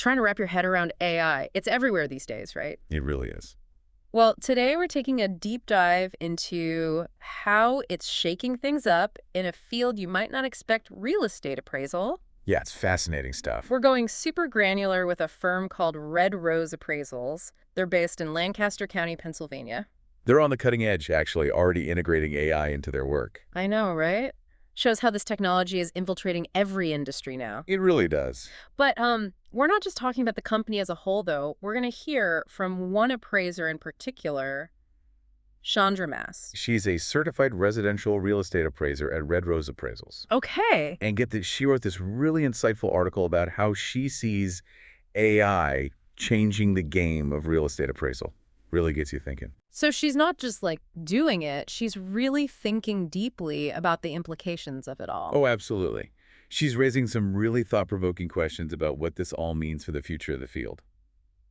trying to wrap your head around AI. It's everywhere these days, right? It really is. Well, today we're taking a deep dive into how it's shaking things up in a field you might not expect: real estate appraisal. Yeah, it's fascinating stuff. We're going super granular with a firm called Red Rose Appraisals. They're based in Lancaster County, Pennsylvania. They're on the cutting edge, actually, already integrating AI into their work. I know, right? Shows how this technology is infiltrating every industry now. It really does. But we're not just talking about the company as a whole, though. We're going to hear from one appraiser in particular, Chandra Mass. She's a certified residential real estate appraiser at Red Rose Appraisals. Okay. And get this, she wrote this really insightful article about how she sees AI changing the game of real estate appraisal. Really gets you thinking. So she's not just like doing it, she's really thinking deeply about the implications of it all. Oh, absolutely. She's raising some really thought-provoking questions about what this all means for the future of the field.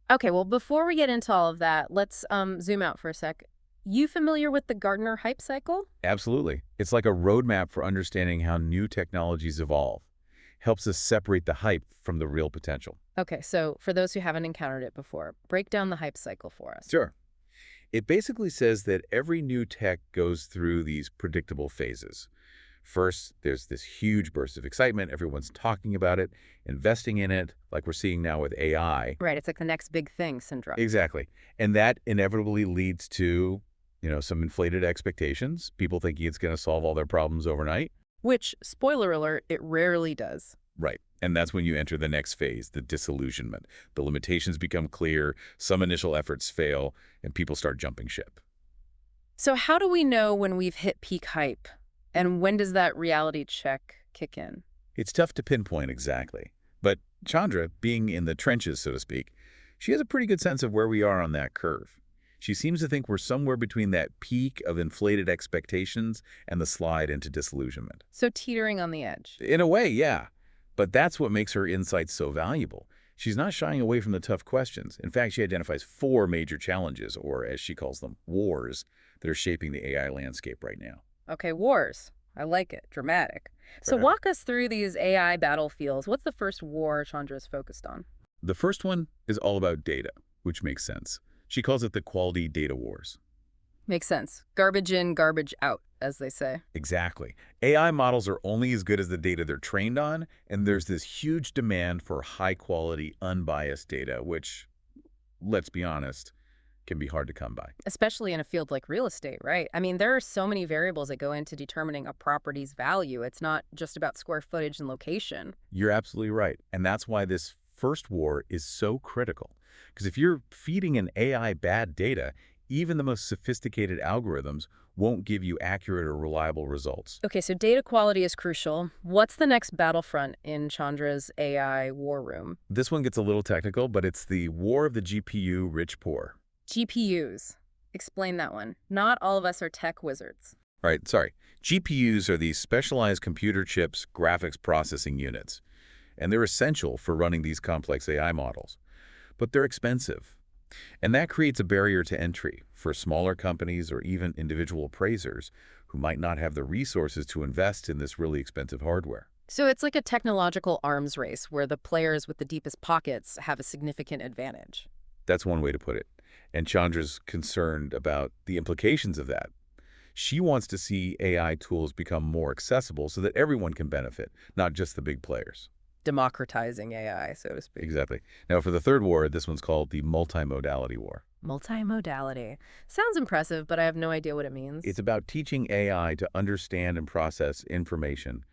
Okay, well, before we get into all of that, let's zoom out for a sec. You familiar with the Gartner hype cycle? Absolutely. It's like a roadmap for understanding how new technologies evolve. Helps us separate the hype from the real potential. Okay, so for those who haven't encountered it before, break down the hype cycle for us. Sure. It basically says that every new tech goes through these predictable phases. First, there's this huge burst of excitement. Everyone's talking about it, investing in it, like we're seeing now with AI. Right, it's like the next big thing syndrome. Exactly. And that inevitably leads to, some inflated expectations, people thinking it's going to solve all their problems overnight. Which, spoiler alert, it rarely does. Right. And that's when you enter the next phase, the disillusionment. The limitations become clear, some initial efforts fail, and people start jumping ship. So how do we know when we've hit peak hype? And when does that reality check kick in? It's tough to pinpoint exactly. But Chandra, being in the trenches, so to speak, she has a pretty good sense of where we are on that curve. She seems to think we're somewhere between that peak of inflated expectations and the slide into disillusionment. So teetering on the edge. In a way, yeah. But that's what makes her insights so valuable. She's not shying away from the tough questions. In fact, she identifies 4 major challenges, or as she calls them, wars, that are shaping the AI landscape right now. Okay, wars. I like it. Dramatic. So walk us through these AI battlefields. What's the first war Chandra's focused on? The first one is all about data, which makes sense. She calls it the quality data wars. Makes sense. Garbage in, garbage out, as they say. Exactly. AI models are only as good as the data they're trained on, and there's this huge demand for high-quality, unbiased data, which, let's be honest, can be hard to come by. Especially in a field like real estate, right? I mean, there are so many variables that go into determining a property's value. It's not just about square footage and location. You're absolutely right. And that's why this first war is so critical. Because if you're feeding an AI bad data, even the most sophisticated algorithms won't give you accurate or reliable results. Okay, so data quality is crucial. What's the next battlefront in Chandra's AI war room? This one gets a little technical, but it's the war of the GPU rich-poor. GPUs. Explain that one. Not all of us are tech wizards. Right, sorry. GPUs are these specialized computer chips, graphics processing units. And they're essential for running these complex AI models. But they're expensive. And that creates a barrier to entry for smaller companies or even individual appraisers who might not have the resources to invest in this really expensive hardware. So it's like a technological arms race where the players with the deepest pockets have a significant advantage. That's one way to put it. And Chandra's concerned about the implications of that. She wants to see AI tools become more accessible so that everyone can benefit, not just the big players. Democratizing AI, so to speak. Exactly. Now, for the third war, this one's called the multimodality war. Multimodality. Sounds impressive, but I have no idea what it means. It's about teaching AI to understand and process information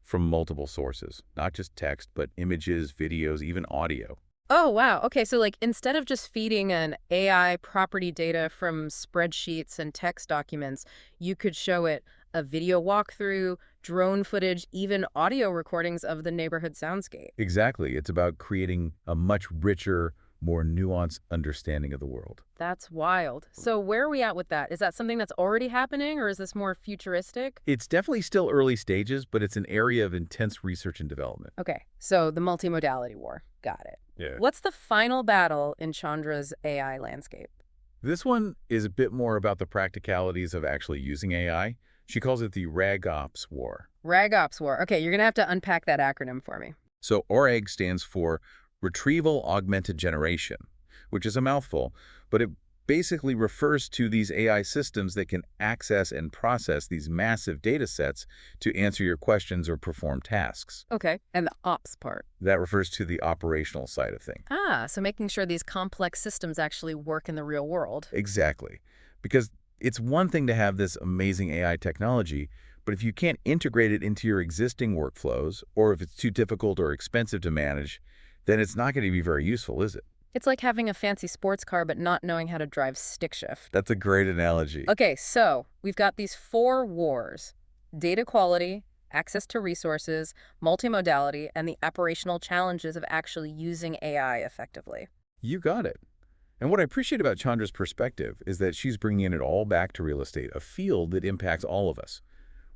from multiple sources, not just text, but images, videos, even audio. Oh, wow. Okay, so like instead of just feeding an AI property data from spreadsheets and text documents, you could show it a video walkthrough, drone footage, even audio recordings of the neighborhood soundscape. Exactly. It's about creating a much richer, more nuanced understanding of the world. That's wild. So where are we at with that? Is that something that's already happening, or is this more futuristic? It's definitely still early stages, but it's an area of intense research and development. Okay, so the multimodality war. Got it. Yeah. What's the final battle in Chandra's AI landscape? This one is a bit more about the practicalities of actually using AI. She calls it the RAGOps war. RAGOps war. Okay, you're going to have to unpack that acronym for me. So RAG stands for Retrieval augmented generation, which is a mouthful, but it basically refers to these AI systems that can access and process these massive data sets to answer your questions or perform tasks. Okay. And the ops part. That refers to the operational side of things. Ah, so making sure these complex systems actually work in the real world. Exactly. Because it's one thing to have this amazing AI technology, but if you can't integrate it into your existing workflows, or if it's too difficult or expensive to manage, then it's not going to be very useful, is it? It's like having a fancy sports car but not knowing how to drive stick shift. That's a great analogy. Okay, so we've got these four wars: data quality, access to resources, multimodality, and the operational challenges of actually using AI effectively. You got it. And what I appreciate about Chandra's perspective is that she's bringing it all back to real estate, a field that impacts all of us,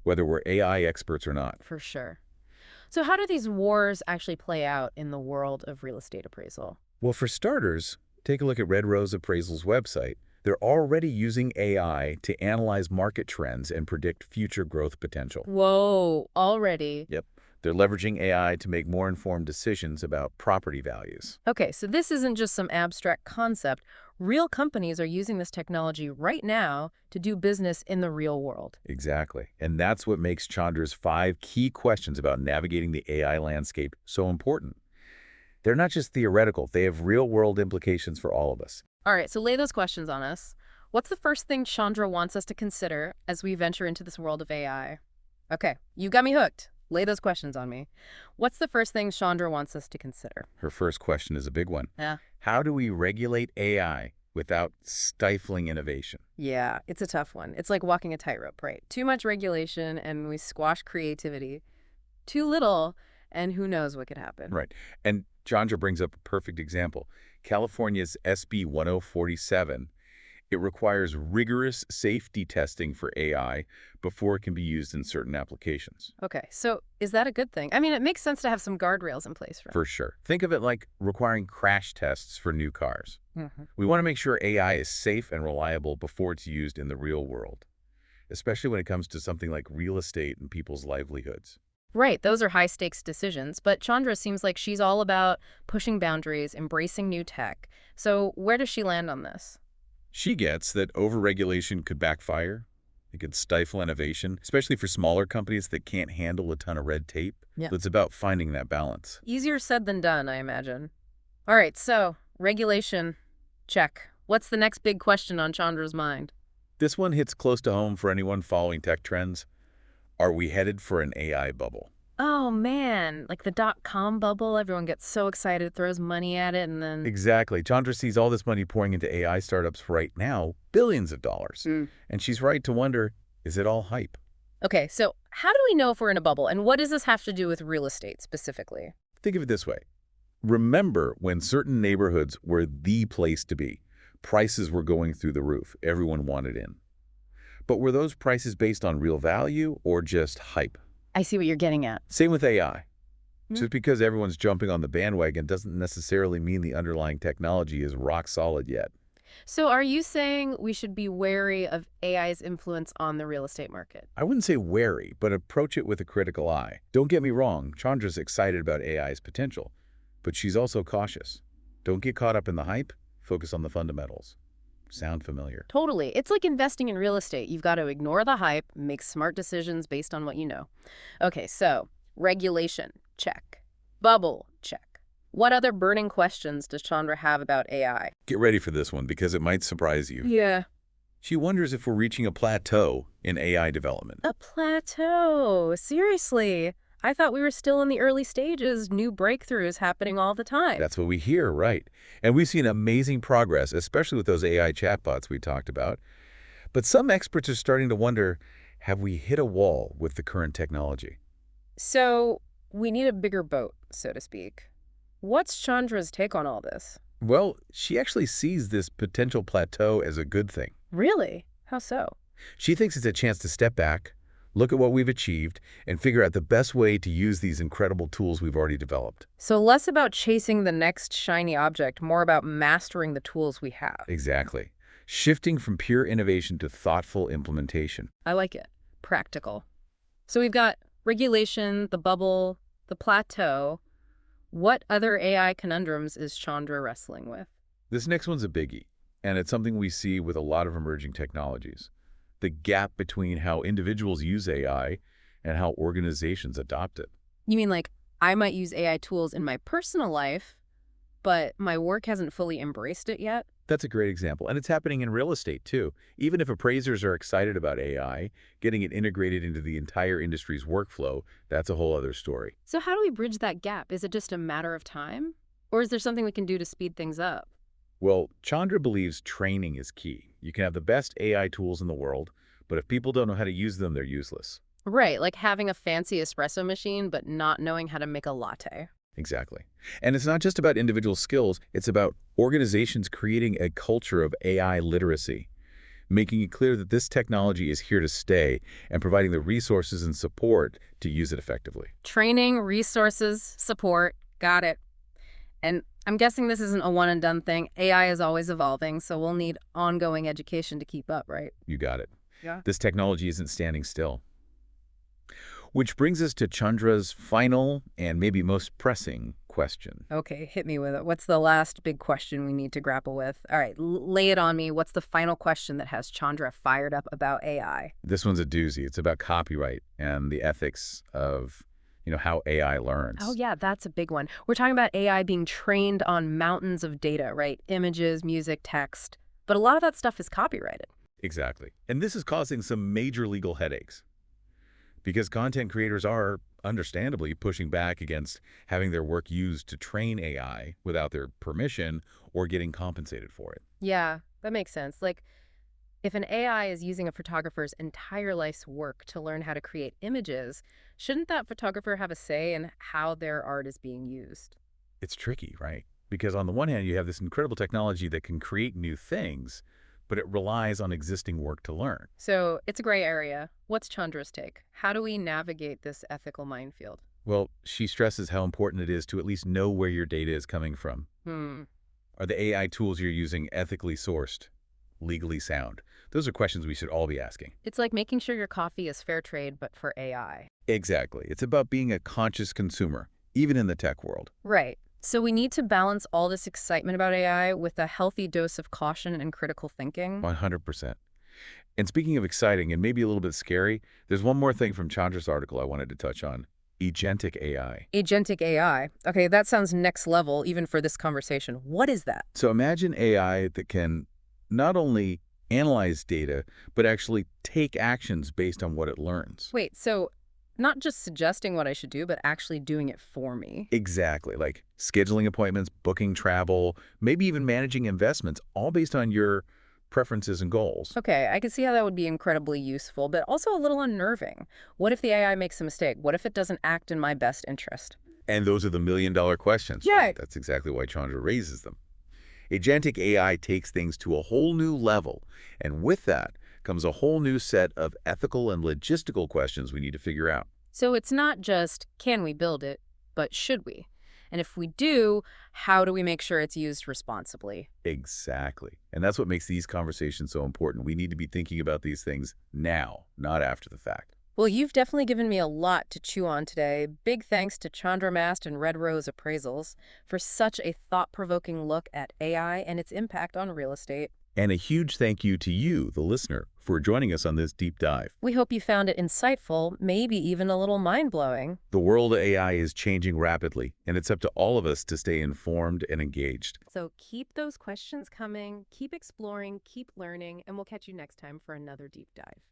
whether we're AI experts or not. For sure. So how do these wars actually play out in the world of real estate appraisal? Well, for starters, take a look at Red Rose Appraisals' website. They're already using AI to analyze market trends and predict future growth potential. Whoa, already. Yep. They're leveraging AI to make more informed decisions about property values. Okay, so this isn't just some abstract concept. Real companies are using this technology right now to do business in the real world. Exactly. And that's what makes Chandra's 5 key questions about navigating the AI landscape so important. They're not just theoretical, they have real-world implications for all of us. All right, so lay those questions on us. What's the first thing Chandra wants us to consider as we venture into this world of AI? Okay, you got me hooked. Lay those questions on me. What's the first thing Chandra wants us to consider? Her first question is a big one. Yeah. How do we regulate AI without stifling innovation? Yeah, it's a tough one. It's like walking a tightrope, right? Too much regulation and we squash creativity. Too little, and who knows what could happen. Right. And Chandra brings up a perfect example. California's SB 1047. It requires rigorous safety testing for AI before it can be used in certain applications. Okay, so is that a good thing? I mean, it makes sense to have some guardrails in place, right? For sure. Think of it like requiring crash tests for new cars. Mhm. We want to make sure AI is safe and reliable before it's used in the real world, especially when it comes to something like real estate and people's livelihoods. Right, those are high-stakes decisions, but Chandra seems like she's all about pushing boundaries, embracing new tech. So where does she land on this? She gets that overregulation could backfire. It could stifle innovation, especially for smaller companies that can't handle a ton of red tape. Yeah. So it's about finding that balance. Easier said than done, I imagine. All right, so regulation, check. What's the next big question on Chandra's mind? This one hits close to home for anyone following tech trends. Are we headed for an AI bubble? Oh, man, like the dot-com bubble, everyone gets so excited, throws money at it, and then... Exactly. Chandra sees all this money pouring into AI startups right now, billions of dollars. And she's right to wonder, is it all hype? Okay, so how do we know if we're in a bubble, and what does this have to do with real estate specifically? Think of it this way. Remember when certain neighborhoods were the place to be. Prices were going through the roof. Everyone wanted in. But were those prices based on real value or just hype? I see what you're getting at. Same with AI. Hmm. Just because everyone's jumping on the bandwagon doesn't necessarily mean the underlying technology is rock solid yet. So are you saying we should be wary of AI's influence on the real estate market? I wouldn't say wary, but approach it with a critical eye. Don't get me wrong, Chandra's excited about AI's potential, but she's also cautious. Don't get caught up in the hype, focus on the fundamentals. Sound familiar? Totally. It's like investing in real estate. You've got to ignore the hype, make smart decisions based on what you know. Okay, so regulation, check. Bubble, check. What other burning questions does Chandra have about AI? Get ready for this one because it might surprise you. Yeah. She wonders if we're reaching a plateau in AI development. A plateau? Seriously? I thought we were still in the early stages, new breakthroughs happening all the time. That's what we hear, right? And we've seen amazing progress, especially with those AI chatbots we talked about. But some experts are starting to wonder, have we hit a wall with the current technology? So we need a bigger boat, so to speak. What's Chandra's take on all this? Well, she actually sees this potential plateau as a good thing. Really? How so? She thinks it's a chance to step back, look at what we've achieved, and figure out the best way to use these incredible tools we've already developed. So less about chasing the next shiny object, more about mastering the tools we have. Exactly. Shifting from pure innovation to thoughtful implementation. I like it. Practical. So we've got regulation, the bubble, the plateau. What other AI conundrums is Chandra wrestling with? This next one's a biggie, and it's something we see with a lot of emerging technologies. The gap between how individuals use AI and how organizations adopt it. You mean like I might use AI tools in my personal life, but my work hasn't fully embraced it yet? That's a great example, and it's happening in real estate too. Even if appraisers are excited about AI, getting it integrated into the entire industry's workflow, that's a whole other story. So how do we bridge that gap? Is it just a matter of time? Or is there something we can do to speed things up? Well, Chandra believes training is key. You can have the best AI tools in the world, but if people don't know how to use them, they're useless. Right, like having a fancy espresso machine but not knowing how to make a latte. Exactly. And it's not just about individual skills, it's about organizations creating a culture of AI literacy, making it clear that this technology is here to stay and providing the resources and support to use it effectively. Training, resources, support, got it. And I'm guessing this isn't a one and done thing. AI is always evolving, so we'll need ongoing education to keep up, right? You got it. Yeah. This technology isn't standing still. Which brings us to Chandra's final and maybe most pressing question. Okay, hit me with it. What's the last big question we need to grapple with? All right, lay it on me. What's the final question that has Chandra fired up about AI? This one's a doozy. It's about copyright and the ethics of, how AI learns. Oh, yeah, that's a big one. We're talking about AI being trained on mountains of data, right? Images, music, text. But a lot of that stuff is copyrighted. Exactly. And this is causing some major legal headaches because content creators are understandably pushing back against having their work used to train AI without their permission or getting compensated for it. Yeah, that makes sense. Like, if an AI is using a photographer's entire life's work to learn how to create images, shouldn't that photographer have a say in how their art is being used? It's tricky, right? Because on the one hand, you have this incredible technology that can create new things, but it relies on existing work to learn. So it's a gray area. What's Chandra's take? How do we navigate this ethical minefield? Well, she stresses how important it is to at least know where your data is coming from. Hmm. Are the AI tools you're using ethically sourced, legally sound? Those are questions we should all be asking. It's like making sure your coffee is fair trade, but for AI. Exactly. It's about being a conscious consumer, even in the tech world. Right. So we need to balance all this excitement about AI with a healthy dose of caution and critical thinking. 100%. And speaking of exciting and maybe a little bit scary, there's one more thing from Chandra's article I wanted to touch on. Agentic AI. Agentic AI. Okay, that sounds next level even for this conversation. What is that? So imagine AI that can not only analyze data, but actually take actions based on what it learns. Wait, so not just suggesting what I should do, but actually doing it for me. Exactly, like scheduling appointments, booking travel, maybe even managing investments, all based on your preferences and goals. Okay, I can see how that would be incredibly useful, but also a little unnerving. What if the AI makes a mistake? What if it doesn't act in my best interest? And those are the million-dollar questions. Yeah. Right? That's exactly why Chandra raises them. Agentic AI takes things to a whole new level, and with that comes a whole new set of ethical and logistical questions we need to figure out. So it's not just, can we build it, but should we? And if we do, how do we make sure it's used responsibly? Exactly. And that's what makes these conversations so important. We need to be thinking about these things now, not after the fact. Well, you've definitely given me a lot to chew on today. Big thanks to Chandra Mast and Red Rose Appraisals for such a thought-provoking look at AI and its impact on real estate. And a huge thank you to you, the listener, for joining us on this deep dive. We hope you found it insightful, maybe even a little mind-blowing. The world of AI is changing rapidly, and it's up to all of us to stay informed and engaged. So keep those questions coming, keep exploring, keep learning, and we'll catch you next time for another deep dive.